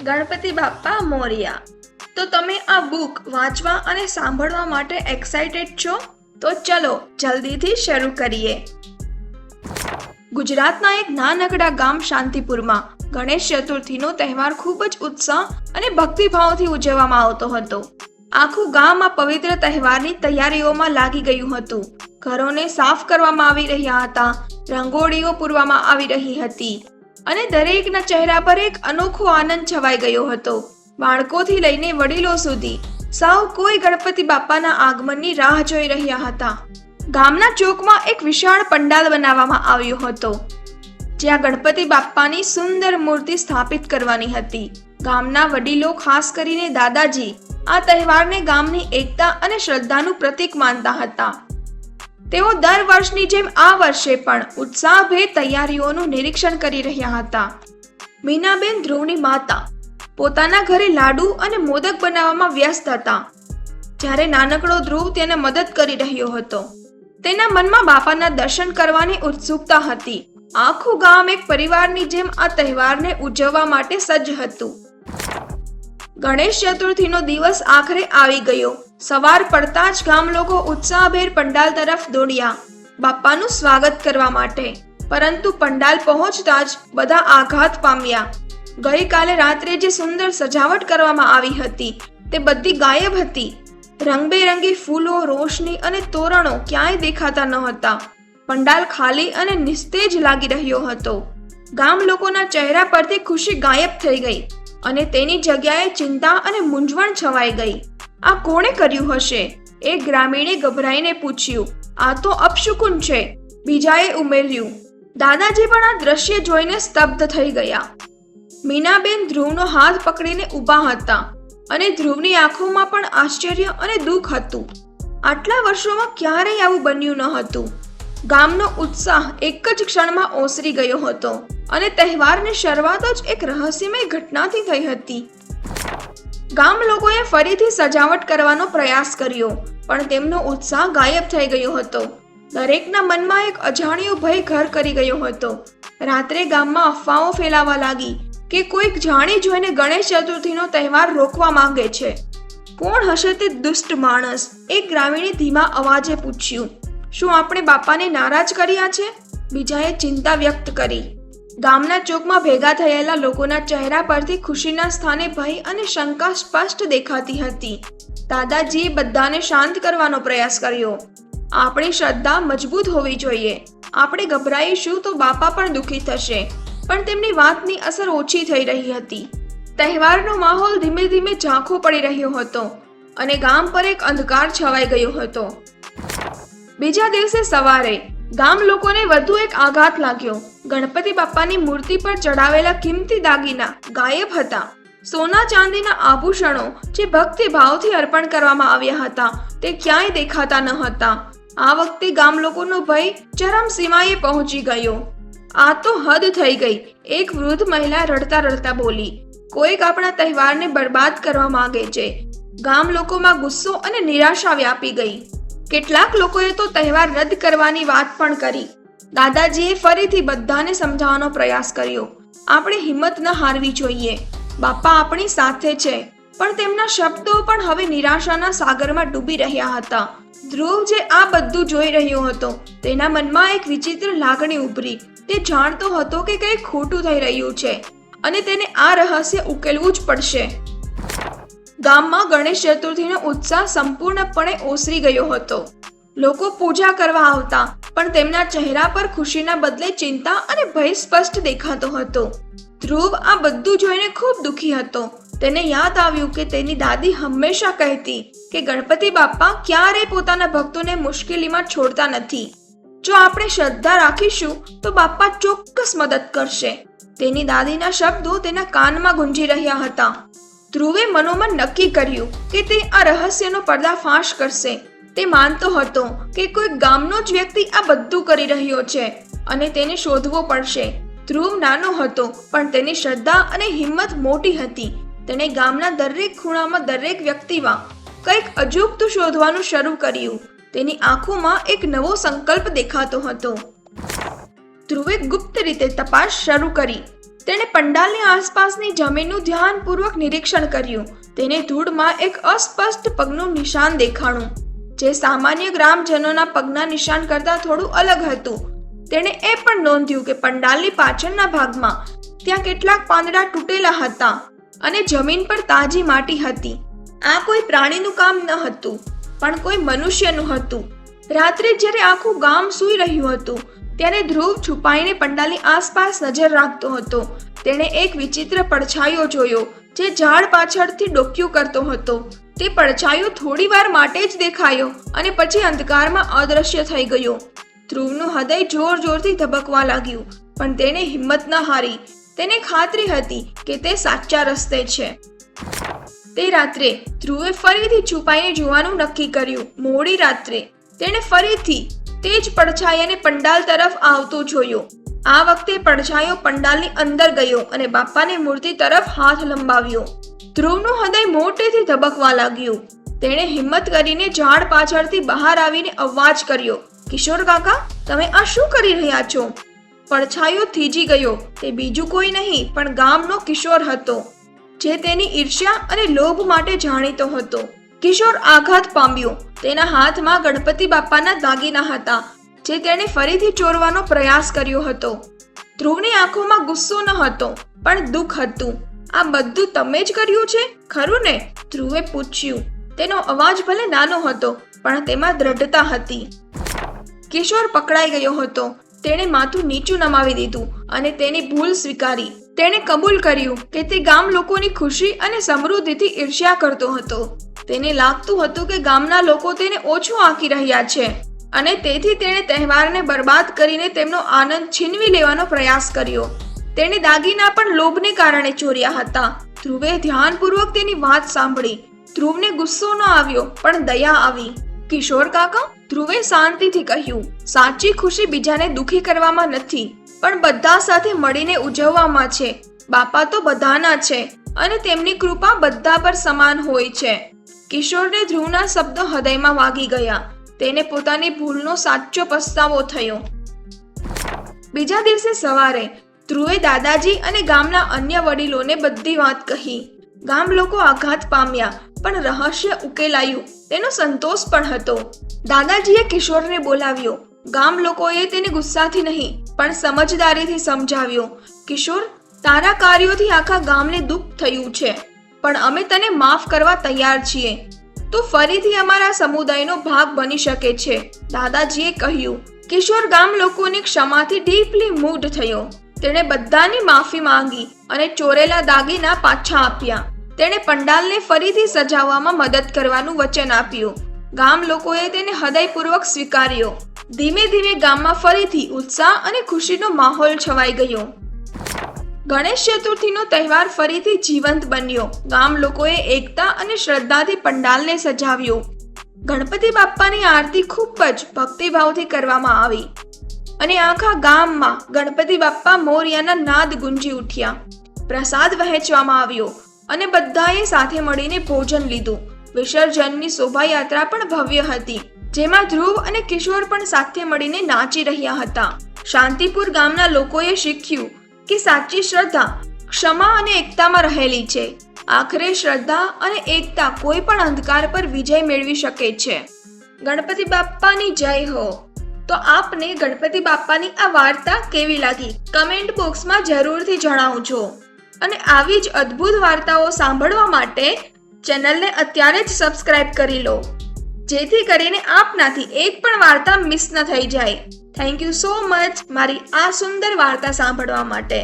ગણપતિ બાપ્પા મોરિયા. તો તમે આ બુક વાંચવા અને સાંભળવા માટે એક્સાઇટેડ છો? તો ચલો જલ્દીથી શરૂ કરીએ. ગુજરાતના એક નાનકડા ગામ શાંતિપુરમાં ગણેશ ચતુર્થીનો તહેવાર ખૂબ જ ઉત્સાહ અને ભક્તિભાવથી ઉજવવામાં આવતો હતો. આખું ગામ આ પવિત્ર તહેવારની તૈયારીઓમાં લાગી ગયું હતું. ઘરોને સાફ કરવામાં આવી રહ્યા હતા, રંગોળીઓ પૂરવામાં આવી રહી હતી અને દરેકના ચહેરા પર એક અનોખો આનંદ છવાઈ ગયો હતો. બાળકોથી લઈને વડીલો સુધી સૌ કોઈ ગણપતિ બાપ્પાના આગમનની રાહ જોઈ રહ્યા હતા. ગામના ચોકમાં એક વિશાળ પંડાલ બનાવવામાં આવ્યો હતો, જ્યાં ગણપતિ બાપ્પાની સુંદર મૂર્તિ સ્થાપિત કરવાની હતી. ગામના વડીલો, ખાસ કરીને દાદાજી, આ તહેવારને ગામની એકતા અને શ્રદ્ધાનું પ્રતીક માનતા હતા. તેઓ દર વર્ષની જેમ આ વર્ષે પણ ઉત્સાહભેર તૈયારીઓનું નિરીક્ષણ કરી રહ્યા હતા. મીનાબેન, ધ્રુવની માતા, પોતાના ઘરે લાડુ અને મોદક બનાવવામાં વ્યસ્ત હતા, જ્યારે નાનકડો ધ્રુવ તેને મદદ કરી રહ્યો હતો. તેના મનમાં બાપાના દર્શન કરવાની ઉત્સુકતા હતી. આખું ગામ એક પરિવારની જેમ આ તહેવારને ઉજવવા માટે સજ્જ હતું. ગણેશ ચતુર્થીનો દિવસ આખરે આવી ગયો. સવાર પડતા જ ગામ લોકો ઉત્સાહભેર પંડાલ તરફ દોડ્યા બાપ્પાનું સ્વાગત કરવા માટે. પરંતુ પંડાલ પહોંચતા જ બધા આઘાત પામ્યા. ગઈકાલે રાત્રે જે સુંદર સજાવટ કરવામાં આવી હતી તે બધી ગાયબ હતી. રંગબેરંગી ફૂલો, રોશની અને તોરણો ક્યાંય દેખાતા ન હતા. પંડાલ ખાલી અને નિસ્તેજ લાગી રહ્યો હતો. ગામ લોકોના ચહેરા પરથી ખુશી ગાયબ થઈ ગઈ અને તેની જગ્યાએ ચિંતા અને મૂંઝવણ છવાઈ ગઈ. આ કોણે કર્યું હશે? એક ગ્રામીણે ગભરાઈને પૂછ્યું. આ તો અપશુકુન છે, બીજાએ ઉમેર્યું. દાદાજી પણ આ દ્રશ્ય જોઈને સ્તબ્ધ થઈ ગયા. મીનાબેન ધ્રુવનો હાથ પકડીને ઊભા હતા અને ધ્રુવની આંખોમાં પણ આશ્ચર્ય અને દુઃખ હતું. આટલા વર્ષોમાં ક્યારેય આવું બન્યું ન હતું. ગામનો ઉત્સાહ એક જ ક્ષણમાં ઓસરી ગયો હતો અને તહેવારની શરૂઆત જ એક રહસ્યમય ઘટનાથી થઈ હતી. ગામ લોકોએ ફરીથી સજાવટ કરવાનો પ્રયાસ કર્યો, પણ તેમનો ઉત્સાહ ગાયબ થઈ ગયો હતો. દરેકના મનમાં એક અજાણ્યો ભય ઘર કરી ગયો હતો. રાત્રે ગામમાં અફવાઓ ફેલાવા લાગી કે કોઈક જાણી જોઈને ગણેશ ચતુર્થીનો તહેવાર રોકવા માંગે છે. કોણ હશે તે દુષ્ટ માણસ? એક ગ્રામીણે ધીમા અવાજે પૂછ્યું. શું આપણે બાપાને નારાજ કર્યા છે? બીજાએ ચિંતા વ્યક્ત કરી. ગામના ચોકમાં ભેગા થયેલા લોકોના ચહેરા પરથી ખુશીના સ્થાને ભય અને શંકા સ્પષ્ટ દેખાતી હતી. દાદાજીએ બધાને શાંત કરવાનો પ્રયાસ કર્યો. આપણી શ્રદ્ધા મજબૂત હોવી જોઈએ. આપણે ગભરાઈશું તો બાપા પણ દુઃખી થશે. પણ તેમની વાતની અસર ઓછી થઈ રહી હતી. તહેવારનો માહોલ ધીમે ધીમે ઝાંખો પડી રહ્યો હતો અને ગામ પર એક અંધકાર છવાઈ ગયો હતો. બીજા દિવસે સવારે ગામ લોકોને વધુ એક આઘાત લાગ્યો. ગણપતિ બાપ્પાની મૂર્તિ પર ચડાવેલા કિંમતી દાગીના ગાયબ હતા. સોના ચાંદીના આભૂષણો જે ભક્તિભાવથી અર્પણ કરવામાં આવ્યા હતા તે ક્યાંય દેખાતા ન હતા. આ વખતે ગામ લોકોનો ભય ચરમ સીમાએ પહોંચી ગયો. આ તો હદ થઈ ગઈ, એક વૃદ્ધ મહિલા રડતા રડતા બોલી. કોઈક આપણા તહેવારને બરબાદ કરવા માંગે છે. ગામ લોકોમાં ગુસ્સો અને નિરાશા વ્યાપી ગઈ. કેટલાક લોકોએ તો તહેવાર રદ કરવાની વાત પણ કરી. દાદાજીએ ફરીથી બધાને સમજાવવાનો પ્રયાસ કર્યો. આપણે હિંમત ન હારવી જોઈએ. બાપા આપણી સાથે છે. પણ તેમના શબ્દો પણ હવે નિરાશાના સાગરમાં ડૂબી રહ્યા હતા. ધ્રુવ, જે આ બધું જોઈ રહ્યો હતો, તેના મનમાં એક વિચિત્ર લાગણી ઉભરી. તે જાણતો હતો કે કંઈક ખોટું થઈ રહ્યું છે અને તેને આ રહસ્ય ઉકેલવું જ પડશે. ગામમાં ગણેશ ચતુર્થીનો ઉત્સાહ સંપૂર્ણપણે ઓસરી ગયો હતો. લોકો પૂજા કરવા આવતા, પણ તેમના ચહેરા પર ખુશીના બદલે ચિંતા અને ભય સ્પષ્ટ દેખાતો હતો. ધ્રુવ આ બધું જોઈને ખૂબ દુઃખી હતો. તેને યાદ આવ્યું કે તેની દાદી હંમેશા કહેતી કે ગણપતિ બાપ્પા ક્યારેય પોતાના ભક્તોને મુશ્કેલીમાં છોડતા નથી. જો આપણે શ્રદ્ધા રાખીશું તો બાપ્પા ચોક્કસ મદદ કરશે. તેની દાદીના શબ્દો તેના કાનમાં ગુંજી રહ્યા હતા. ધ્રુવે મનોમન નક્કી કર્યું કે તે આ રહસ્યનો પર્દાફાશ કરશે. તે માનતો હતો કે કોઈ ગામનો જ વ્યક્તિ આ બધું કરી રહ્યો છે અને તેને શોધવો પડશે. ધ્રુવ નાનો હતો, પણ તેની શ્રદ્ધા અને હિંમત મોટી હતી. તેણે ગામના દરેક ખૂણામાં, દરેક વ્યક્તિમાં કંઈક અજુગતું શોધવાનું શરૂ કર્યું. તેની આંખોમાં એક નવો સંકલ્પ દેખાતો હતો. ધ્રુવે ગુપ્ત રીતે તપાસ શરૂ કરી. તેણે પંડાલની આસપાસની જમીનનું ધ્યાનપૂર્વક નિરીક્ષણ કર્યું. તેને ધૂળમાં એક અસ્પષ્ટ પગનું નિશાન દેખાણું, જે સામાન્ય ગ્રામજનોના પગના નિશાન કરતાં થોડું અલગ હતું. તેણે એ પણ નોંધ્યું કે પંડાલની પાછળના ભાગમાં ત્યાં કેટલાક પાંદડા તૂટેલા હતા અને જમીન પર તાજી માટી હતી. આ કોઈ પ્રાણીનું કામ ન હતું, પણ કોઈ મનુષ્યનું હતું. રાત્રે જ્યારે આખું ગામ સૂઈ રહ્યું હતું ત્યારે ધ્રુવ છુપાઈને પંડાલની આસપાસ નજર રાખતો હતો. તેણે એક વિચિત્ર પડછાયો જોયો જે ઝાડ પાછળથી ડોક્યું કરતો હતો. તે પડછાયો થોડી વાર માટે જ દેખાયો અને પછી અંધકારમાં અદૃશ્ય થઈ ગયો. ધ્રુવનું હૃદય જોર જોરથી ધબકવા લાગ્યું, પણ તેણે હિંમત ન હારી. તેને ખાતરી હતી કે તે સાચા રસ્તે છે. તે રાત્રે ધ્રુવે ફરીથી છુપાઈને જોવાનું નક્કી કર્યું. મોડી રાત્રે તેણે ફરીથી તે જ પડછાયાને પંડાલ તરફ આવતો જોયો. આ વખતે પડછાયો પંડાલની અંદર ગયો અને બાપાની મૂર્તિ તરફ હાથ લંબાવ્યો. ધ્રુવનું હૃદય મોટેથી ધબકવા લાગ્યું. તેણે હિંમત કરીને ઝાડ પાછળથી બહાર આવીને અવાજ કર્યો, કિશોર કાકા, તમે આ શું કરી રહ્યા છો? પડછાયો થીજી ગયો. તે બીજું કોઈ નહીં પણ ગામનો કિશોર હતો, જે તેની ઈર્ષ્યા અને લોભ માટે જાણીતો હતો. કિશોર આઘાત પામ્યો. તેના હાથમાં ગણપતિ બાપાના દાગીના હતા, જે તેણે ફરીથી ચોરવાનો પ્રયાસ કર્યો હતો. ધ્રુવની આંખોમાં ગુસ્સો ન હતો, પણ દુઃખ હતું. આ બધું તમે જ કર્યું છે, ખરું ને? ધ્રુવે પૂછ્યું. તેનો અવાજ ભલે નાનો હતો, પણ તેમાં દ્રઢતા હતી. કિશોર પકડાઈ ગયો હતો. તેણે માથું નીચું નમાવી દીધું અને તેની ભૂલ સ્વીકારી. તેણે કબૂલ કર્યું કે તે ગામ લોકોની ખુશી અને સમૃદ્ધિથી ઈર્ષ્યા કરતો હતો. તેને લાગતું હતું કે ગામના લોકો તેને ઓછું આંકી રહ્યા છે અને તેથી તેણે તહેવારને બરબાદ કરીને તેમનો આનંદ છીનવી લેવાનો પ્રયાસ કર્યો. તેણે દાગીના પણ લોભને કારણે ચોર્યા હતા. ધ્રુવે ધ્યાનપૂર્વક તેની વાત સાંભળી. ધ્રુવને ગુસ્સો ન આવ્યો, પણ દયા આવી. કિશોર કાકા, ધ્રુવે શાંતિથી કહ્યું, સાચી ખુશી બીજાને દુખી કરવામાં નથી, પણ બધા સાથે મળીને ઉજવવામાં છે. બાપા તો બધાના છે અને તેમની કૃપા બધા પર સમાન હોય છે. કિશોરને ધ્રુવના શબ્દો હૃદયમાં વાગી ગયા. તેને પોતાની ભૂલનો સાચો પસ્તાવો થયો. બીજા દિવસે સવારે ધ્રુવે દાદાજી અને ગામના અન્ય વડીલોને બધી વાત કહી. ગામ લોકો આઘાત પામ્યા, પણ રહસ્ય ઉકેલાયું. તેનો સંતોષ પણ હતો. દાદાજીએ કિશોરને બોલાવ્યો. ગામ લોકોએ તેને ગુસ્સાથી નહીં, પણ સમજદારીથી સમજાવ્યો. કિશોર, તારા કાર્યોથી આખા ગામને દુઃખ થયું છે, પણ અમે તને માફ કરવા તૈયાર છીએ. તું ફરીથી અમારા સમુદાયનો ભાગ બની શકે છે, દાદાજીએ કહ્યું. કિશોર ગામ લોકોની ક્ષમાથી ડીપલી મૂવ્ડ થયો. તેણે બધાની માફી માંગી અને ચોરેલા દાગીના પાછા આપ્યા. તેણે પંડાલને ફરીથી સજાવવામાં મદદ કરવાનું વચન આપ્યું. ગામ લોકોએ તેને હૃદયપૂર્વક સ્વીકાર્યો. ધીમે ધીમે ગામમાં ફરીથી ઉત્સાહ અને ખુશીનો માહોલ છવાઈ ગયો. ગણેશ ચતુર્થીનો તહેવાર ફરીથી જીવંત બન્યો. ગામ લોકોએ એકતા અને શ્રદ્ધાથી પંડાલને સજાવ્યો. ગણપતિ બાપ્પાની આરતી ખૂબ જ ભક્તિભાવથી કરવામાં આવી અને આખા ગામમાં ગણપતિ બાપ્પા મોરિયાના નાદ ગુંજી ઉઠ્યા. પ્રસાદ વહેંચવામાં આવ્યો અને બધાએ સાથે મળીને ભોજન લીધું. વિસર્જનની શોભાયાત્રા પણ ભવ્ય હતી, જેમાં ધ્રુવ અને કિશોર પણ સાથે મળીને નાચી રહ્યા હતા. શાંતિપુર ગામના લોકોએ શીખ્યું કે સાચી શ્રદ્ધા ક્ષમા અને એકતામાં રહેલી છે. આખરે શ્રદ્ધા અને એકતા કોઈ પણ અંધકાર પર વિજય મેળવી શકે છે. ગણપતિ બાપ્પાની જય હો. તો આપને ગણપતિ બાપ્પાની આ વાર્તા કેવી લાગી, કમેન્ટ બોક્સમાં જરૂરથી જણાવજો. અને આવી જ અદ્ભુત વાર્તાઓ સાંભળવા માટે ચેનલને અત્યારે જ સબસ્ક્રાઇબ કરી લો, જેથી કરીને આપનાથી એક પણ વાર્તા મિસ ન થઈ જાય. થેન્ક યુ સો મચ મારી આ સુંદર વાર્તા સાંભળવા માટે.